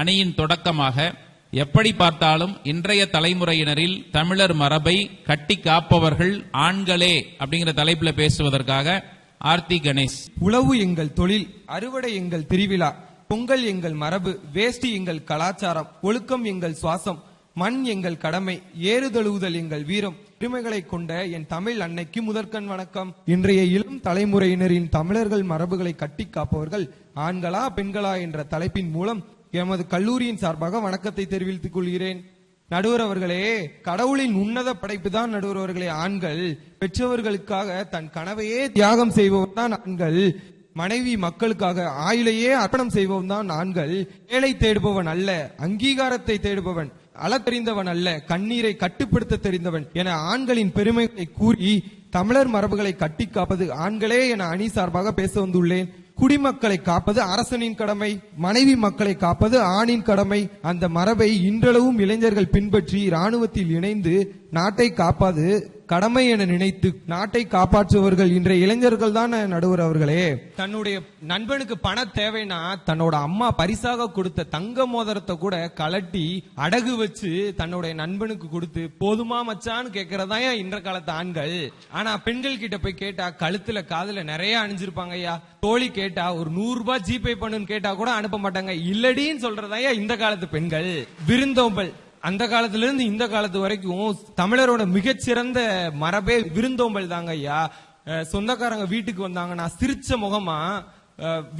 அணியின் தொடக்கமாக எப்படி பார்த்தாலும் இன்றைய தலைமுறையினரில் தமிழர் மரபை கட்டி காப்பவர்கள் ஆண்களே அப்படிங்கிற தலைப்புல பேசுவதற்காக ஆர்த்தி கணேஷ். உழவு எங்கள் தொழில், அறுவடை எங்கள் திருவிழா, பொங்கல் எங்கள் மரபு, வேஷ்டி எங்கள் கலாச்சாரம், ஒழுக்கம் எங்கள் சுவாசம், மண் எங்கள் கடமை, ஏறுதழுவுதல் எங்கள் வீரம், பெருமைகளை கொண்ட என் தமிழ் அன்னைக்கு முதற்கண் வணக்கம். இன்றைய இளம் தலைமுறையினரின் தமிழர்கள் மரபுகளை கட்டி காப்பவர்கள் ஆண்களா பெண்களா என்ற தலைப்பின் மூலம் எமது கல்லூரியின் சார்பாக வணக்கத்தை தெரிவித்துக் கொள்கிறேன். நடுவர் அவர்களே, கடவுளின் உன்னத படைப்பு தான் நடுவர் அவர்களே ஆண்கள். பெற்றவர்களுக்காக தன் கனவையே தியாகம் செய்பவர் தான் ஆண்கள். மனைவி மக்களுக்காக ஆயுளையே அர்ப்பணம் செய்பவன் தான் ஆண்கள். வேலை தேடுபவன் அல்ல, அங்கீகாரத்தை தேடுபவன், அளத்தெரிந்தவன் அல்ல, கண்ணீரை கட்டுப்படுத்த தெரிந்தவன் என ஆண்களின் பெருமைகளை கூறி தமிழர் மரபுகளை கட்டி காப்பது ஆண்களே என அணி சார்பாக பேச வந்துள்ளேன். குடிமக்களை காப்பது அரசனின் கடமை, மனைவி மக்களை காப்பது ஆணின் கடமை. அந்த மரபை இன்றளவும் இளைஞர்கள் பின்பற்றி இராணுவத்தில் இணைந்து நாட்டை காப்பாது கடமை என நினைத்து நாட்டை காப்பாற்றுவர்கள் இன்றைய இளைஞர்கள் தான் நடுவர் அவர்களே. தன்னுடைய நண்பனுக்கு பண தேவைன்னா தன்னோட அம்மா பரிசாக கொடுத்த தங்க மோதிரத்தை கூட கலட்டி அடகு வச்சு தன்னுடைய நண்பனுக்கு கொடுத்து போதுமா மச்சான்னு கேட்கறதா இன்ற காலத்து ஆண்கள். ஆனா பெண்கள் கிட்ட போய் கேட்டா கழுத்துல காதுல நிறைய அணிஞ்சிருப்பாங்க ஐயா. தோழி கேட்டா ஒரு 100 ரூபாய் ஜிபே பண்ணுன்னு கேட்டா கூட அனுப்ப மாட்டாங்க. இல்லடின்னு சொல்றதா இந்த காலத்து பெண்கள். விருந்தோம்பல் அந்த காலத்துல இருந்து இந்த காலத்து வரைக்கும் தமிழரோட மிகச்சிறந்த மரபே விருந்தோம்பல் தாங்க ஐயா. சொந்தக்காரங்க வீட்டுக்கு வந்தாங்கன்னா சிரிச்ச முகமா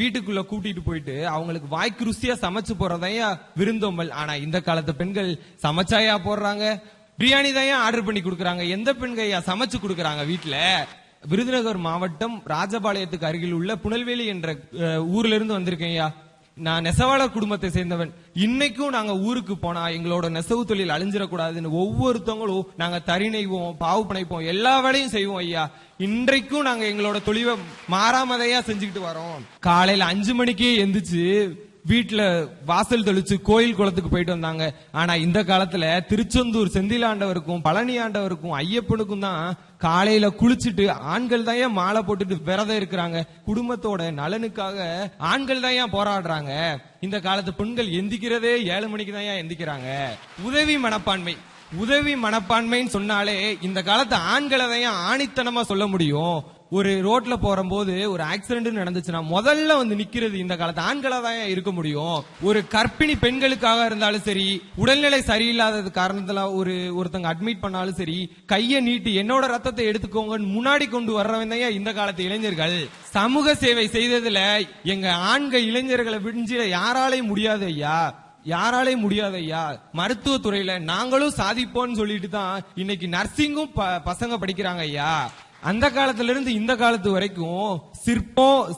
வீட்டுக்குள்ள கூட்டிட்டு போயிட்டு அவங்களுக்கு வாய்க்கு ருசியா சமைச்சு போறதையா விருந்தோம்பல். ஆனா இந்த காலத்து பெண்கள் சமைச்சாயா போடுறாங்க, பிரியாணி தான் ஆர்டர் பண்ணி கொடுக்கறாங்க. எந்த பெண்கள் ஐயா சமைச்சு கொடுக்கறாங்க வீட்டுல? விருதுநகர் மாவட்டம் ராஜபாளையத்துக்கு அருகில் உள்ள புனல்வேலி என்ற ஊர்ல இருந்து வந்திருக்கேன் ஐயா. நான் நெசவாளர் குடும்பத்தை சேர்ந்தவன். இன்னைக்கும் நாங்க ஊருக்கு போனா எங்களோட நெசவு தொழில் அழிஞ்சிடக்கூடாதுன்னு ஒவ்வொருத்தவங்களும் நாங்க தறி நெய்வோம், பாவு பிணைப்போம், எல்லா வேலையும் செய்வோம் ஐயா. இன்றைக்கும் நாங்க எங்களோட தொழிலை மாறாமதையா செஞ்சுக்கிட்டு வரோம். காலையில 5 மணிக்கே எந்திரிச்சு வீட்டுல வாசல் தெளிச்சு கோயில் குளத்துக்கு போயிட்டு வந்தாங்க. ஆனா இந்த காலத்துல திருச்செந்தூர் செந்தில் ஆண்டவருக்கும் பழனி ஆண்டவருக்கும் ஐயப்பனுக்கும் தான் காலையில குளிச்சுட்டு ஆண்கள் தான் ஏன் மாலை போட்டுட்டு விரதம் இருக்கிறாங்க. குடும்பத்தோட நலனுக்காக ஆண்கள் தான் ஏன் போராடுறாங்க. இந்த காலத்து பெண்கள் எந்திக்கிறதே 7 மணிக்கு தான் ஏன் எந்திக்கிறாங்க. உதவி மனப்பான்மைன்னு சொன்னாலே இந்த காலத்து ஆண்களை தான் ஆணித்தனமா சொல்ல முடியும். ஒரு ரோட்ல போற போது ஒரு ஆக்சிடென்ட் நடந்துச்சுன்னா முதல்ல வந்து நிக்கிறது இந்த காலத்து ஆண்களா தான் இருக்க முடியும். ஒரு கர்ப்பிணி பெண்களுக்காக இருந்தாலும் சரி, உடல்நிலை சரியில்லாதது காரணத்துல ஒருத்தங்க அட்மிட் பண்ணாலும் சரி, கைய நீட்டி என்னோட ரத்தத்தை எடுத்துக்கோங்கன்னு முன்னாடி கொண்டு வர்றவன் தான் இந்த காலத்து இளைஞர்கள். சமூக சேவை செய்ததுல எங்க ஆண்கள் இளைஞர்களை விடிஞ்சிட யாராலையும் முடியாது ஐயா. மருத்துவத்துறையில நாங்களும் சாதிப்போம்னு சொல்லிட்டு தான் இன்னைக்கு நர்சிங்கும் பசங்க படிக்கிறாங்க ஐயா. அந்த காலத்துல இருந்து இந்த காலத்து வரைக்கும்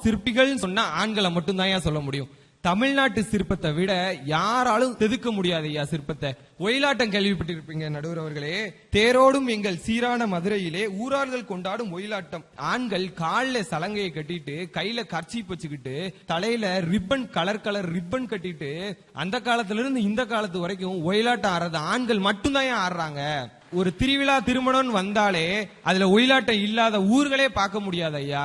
சிற்பிகள் சொன்னா ஆண்களை மட்டும் தான் சொல்ல முடியும். தமிழ்நாட்டு சிற்பத்தை விட யாராலும் செதுக்க முடியாது ஐயா சிற்பத்தை. ஒயிலாட்டம் கேள்விப்பட்டிருப்பீங்க நடுவர் அவர்களே. தேரோடும் எங்கள் சீரான மதுரையிலே ஊரார்கள் கொண்டாடும் ஒயிலாட்டம். ஆண்கள் காலில் சலங்கையை கட்டிட்டு கையில கர்ச்சீப் வச்சுக்கிட்டு தலையில கலர் ரிப்பன் கட்டிட்டு அந்த காலத்துல இருந்து இந்த காலத்து வரைக்கும் ஒயிலாட்டம் ஆடுறது ஆண்கள் மட்டும்தான் ஆடுறாங்க. ஒரு திருவிழா திருமணம் வந்தாலே அதுல ஒயிலாட்டம் இல்லாத ஊர்களே பார்க்க முடியாது ஐயா.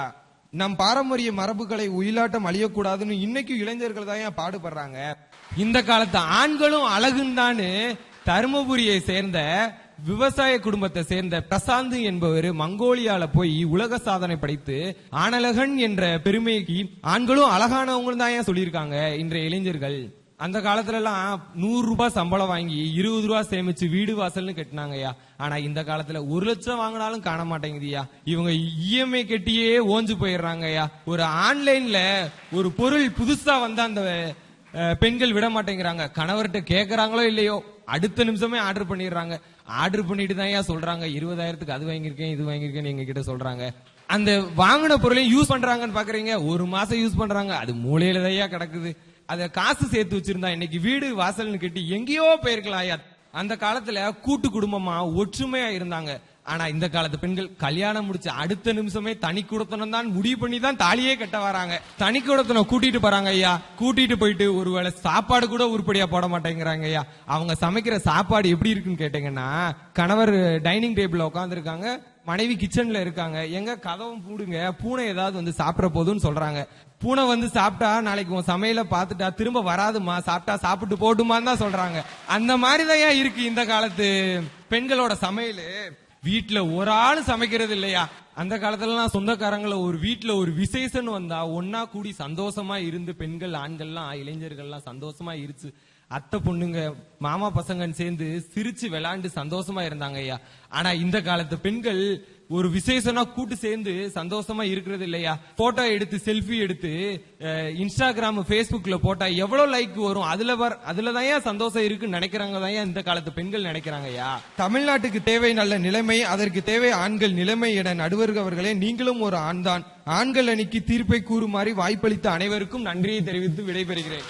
நம் பாரம்பரிய மரபுகளை ஒயிலாட்டம் அழியக்கூடாதுன்னு இன்னைக்கு இளைஞர்கள் தான் பாடுபடுறாங்க. இந்த காலத்து ஆண்களும் அழகுந்தான்னு தருமபுரியை சேர்ந்த விவசாய குடும்பத்தை சேர்ந்த பிரசாந்த் என்பவர் மங்கோலியால போய் உலக சாதனை படைத்து ஆனழகன் என்ற பெருமைக்கு ஆண்களும் அழகானவங்களும் தான் சொல்லியிருக்காங்க இன்றைய இளைஞர்கள். அந்த காலத்துல எல்லாம் 100 ரூபாய் சம்பளம் வாங்கி 20 ரூபாய் சேமிச்சு வீடு வாசல்னு கட்டினாங்கய்யா. ஆனா இந்த காலத்துல 1 லட்சம் வாங்கினாலும் காண மாட்டேங்குதுயா. இவங்க இஎம்ஐ கட்டியே ஓஞ்சு போயிடுறாங்கய்யா. ஒரு ஆன்லைன்ல ஒரு பொருள் புதுசா வந்தா அந்த பெண்கள் விட மாட்டேங்கிறாங்க. கணவர்கிட்ட கேக்குறாங்களோ இல்லையோ அடுத்த நிமிஷமே ஆர்டர் பண்ணிடுறாங்க. ஆர்டர் பண்ணிட்டு தான் சொல்றாங்க 20,000க்கு அது வாங்கியிருக்கேன் இது வாங்கியிருக்கேன்னு எங்க கிட்ட சொல்றாங்க. அந்த வாங்கின பொருளையும் யூஸ் பண்றாங்கன்னு பாக்குறீங்க. 1 மாசம் யூஸ் பண்றாங்க, அது மூலையில தான் கிடக்குது. அத காசு சேர்த்து வச்சிருந்தா இன்னைக்கு வீடு வாசல்னு கட்டி எங்கேயோ போயிருக்கலாம். அந்த காலத்துல கூட்டு குடும்பமா ஒற்றுமையா இருந்தாங்க. ஆனா இந்த காலத்து பெண்கள் கல்யாணம் முடிச்சு அடுத்த நிமிஷமே தனி குடத்தனம் தான் முடிவு பண்ணி தான் தாலியே கட்ட வராங்க. தனி குடத்தனம் கூட்டிட்டு போறாங்க ஐயா. கூட்டிட்டு போயிட்டு ஒருவேளை சாப்பாடு கூட உருப்படியா போட மாட்டேங்கிறாங்க ஐயா. அவங்க சமைக்கிற சாப்பாடு எப்படி இருக்குன்னு கேட்டீங்கன்னா, கணவர் டைனிங் டேபிள்ல உட்காந்துருக்காங்க, மனைவி கிச்சன்ல இருக்காங்க, எங்க கதவும் பூடுங்க, பூனை ஏதாவது வந்து சாப்பிட போதுன்னு சொல்றாங்க. பூனை வந்து சாப்பிட்டா நாளைக்கு உன் சமையல பாத்துட்டா திரும்ப வராதுமா, சாப்பிட்டா சாப்பிட்டு போட்டுமான்னு தான் சொல்றாங்க. அந்த மாதிரிதான் இருக்கு இந்த காலத்து பெண்களோட சமையல். வீட்டுல ஒரு ஆளு சமைக்கிறது இல்லையா? அந்த காலத்துல சொந்தக்காரங்கள ஒரு வீட்டுல ஒரு விசேஷம் வந்தா ஒன்னா கூடி சந்தோஷமா இருந்து பெண்கள் ஆண்கள்லாம் இளைஞர்கள்லாம் சந்தோஷமா இருச்சு. அத்தை பொண்ணுங்க மாமா பசங்கன்னு சேர்ந்து சிரிச்சு விளையாண்டு சந்தோஷமா இருந்தாங்க ஐயா. ஆனா இந்த காலத்து பெண்கள் ஒரு விசேஷம்னா கூட்டு சேர்ந்து சந்தோஷமா இருக்கிறது இல்லையா? போட்டோ எடுத்து செல்ஃபி எடுத்து இன்ஸ்டாகிராம் பேஸ்புக்ல போட்டா எவ்வளவு லைக் வரும், அதுலதான் ஏன் சந்தோஷம் இருக்குன்னு நினைக்கிறாங்க தான் இந்த காலத்து பெண்கள் நினைக்கிறாங்க ஐயா. தமிழ்நாட்டுக்கு தேவை நல்ல நிலைமை, அதற்கு தேவை ஆண்கள் நிலைமை என நடுவர்கள் அவர்களே, நீங்களும் ஒரு ஆண்தான். ஆண்கள் அணிக்கு தீர்ப்பை கூறுமாறி வாய்ப்பளித்த அனைவருக்கும் நன்றியை தெரிவித்து விடைபெறுகிறேன்.